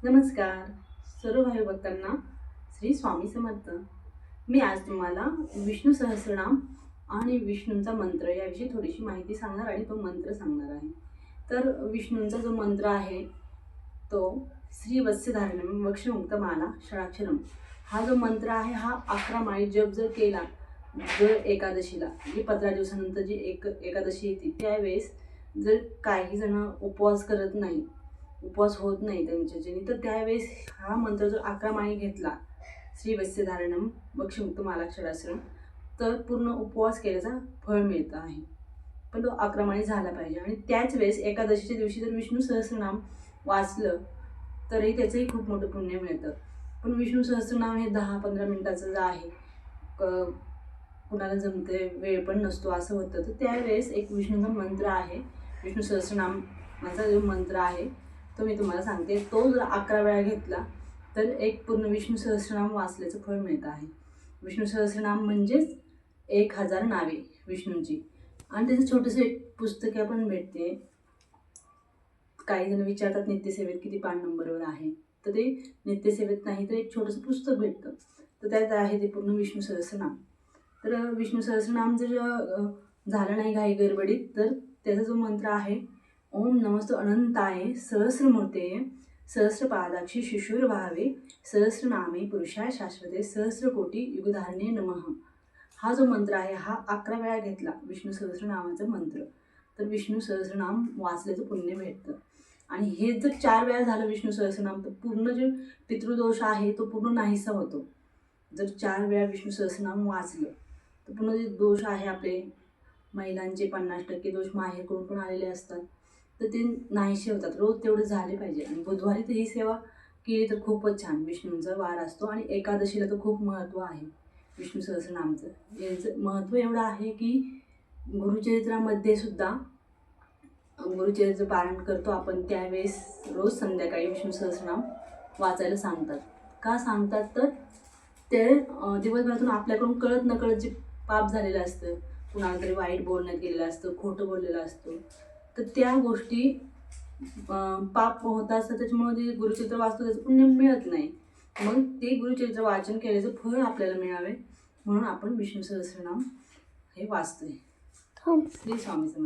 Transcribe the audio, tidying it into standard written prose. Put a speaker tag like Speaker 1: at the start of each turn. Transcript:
Speaker 1: नमस्कार सर्व भाई भक्तांना श्री स्वामी समर्थ। मी आज तुम्हाला विष्णू सहस्रनाम आणि विष्णूंचा मंत्र याविषयी थोडीशी माहिती सांगणार आणि तो मंत्र सांगणार आहे। तर विष्णूंचा जो मंत्र आहे तो श्री वत्सधारणम वक्षमुक्तमाला षडाक्षरम हा जो मंत्र आहे हा 11 माळी जप जर केला जर एकादशीला जी 15 दिवसानंतर जी एकादशी येते त्यावेळेस जर काही जण उपवास करत नाही, उपवास होत नाही त्यांच्याच्याने, तर त्यावेळेस हा मंत्र जर 11 माळी घेतला श्री वत्सधारणम वक्षमुक्त मालाक्षरासनं तर पूर्ण उपवास केल्याचा फळ मिळतं आहे। पण तो 11 माळी झाला पाहिजे आणि त्याच वेळेस एकादशीच्या दिवशी जर विष्णू सहस्रनाम वाचलं तरी त्याचंही खूप मोठं पुण्य मिळतं। पण विष्णू सहस्रनाम हे 10-15 मिनिटाचं जे आहे कुणाला जमते वेळ पण नसतो असं होतं, तर त्यावेळेस एक विष्णूचा मंत्र आहे, विष्णू सहस्रनामाचा जो मंत्र आहे तो मी तुम्हाला सांगते। तो जर 11 वेळा घेतला तर एक पूर्ण विष्णू सहस्रनाम वाचल्याचं फळ मिळतं आहे। विष्णू सहस्रनाम म्हणजेच 1000 नावे विष्णूंची आणि त्याचं छोटंसं एक पुस्तक पण भेटते। काही जण विचारतात नित्यसेवेत किती पान नंबरवर आहे, तर ते नित्यसेवेत नाही तर एक छोटंसं पुस्तक भेटतं, तर त्यात आहे ते पूर्ण विष्णू सहस्रनाम। तर विष्णू सहस्रनाम जर झालं नाही घाई गडबडीत तर त्याचा जो मंत्र आहे ओम नमस्तु अनंताय सहस्रमूर्ते सहस्रपादाक्षी शिशुर भावे सहस्रनामे पुरुषाय शाश्वते सहस्रकोटी युगधारणे नमः हा जो मंत्र आहे हा 11 वेळा घेतला विष्णू सहस्रनामाचा मंत्र तर विष्णू सहस्रनाम वाचल्याचं पुण्य भेटतं। आणि हे जर 4 वेळा झालं विष्णू सहस्रनाम तर पूर्ण जे पितृदोष आहे तो पूर्ण नाहीसा होतो। जर 4 वेळा विष्णू सहस्रनाम वाचलं तर पूर्ण जे दोष आहे आपले महिलांचे 50% दोष माहेरकडून पण आलेले असतात तर ते नाहीसे होतात। रोज तेवढे झाले पाहिजे आणि बुधवारी तर ही सेवा केली तर खूपच छान। विष्णूंचा वार असतो आणि एकादशीला तर खूप महत्त्व आहे विष्णू सहस्रनामचं। याचं महत्त्व एवढं आहे की गुरुचरित्रामध्ये सुद्धा गुरुचरित्र पारायण करतो आपण त्यावेळेस रोज संध्याकाळी विष्णू सहस्रनाम वाचायला सांगतात। का सांगतात तर ते दिवसभरातून आपल्याकडून कळत नकळत जे पाप झालेलं असतं, कुणाला तरी वाईट बोलण्यात गेलेलं असतं, खोटं बोललेलं असतं, तर त्या गोष्टी पाप होत असतात त्याच्यामुळे ते गुरुचरित्र वाचतो त्याचं पुण्य मिळत नाही। मग ते गुरुचरित्र वाचन केल्याचं फळ आपल्याला मिळावे म्हणून आपण विष्णू सहस्रनाम हे वाचतोय। श्री स्वामी समर्थ।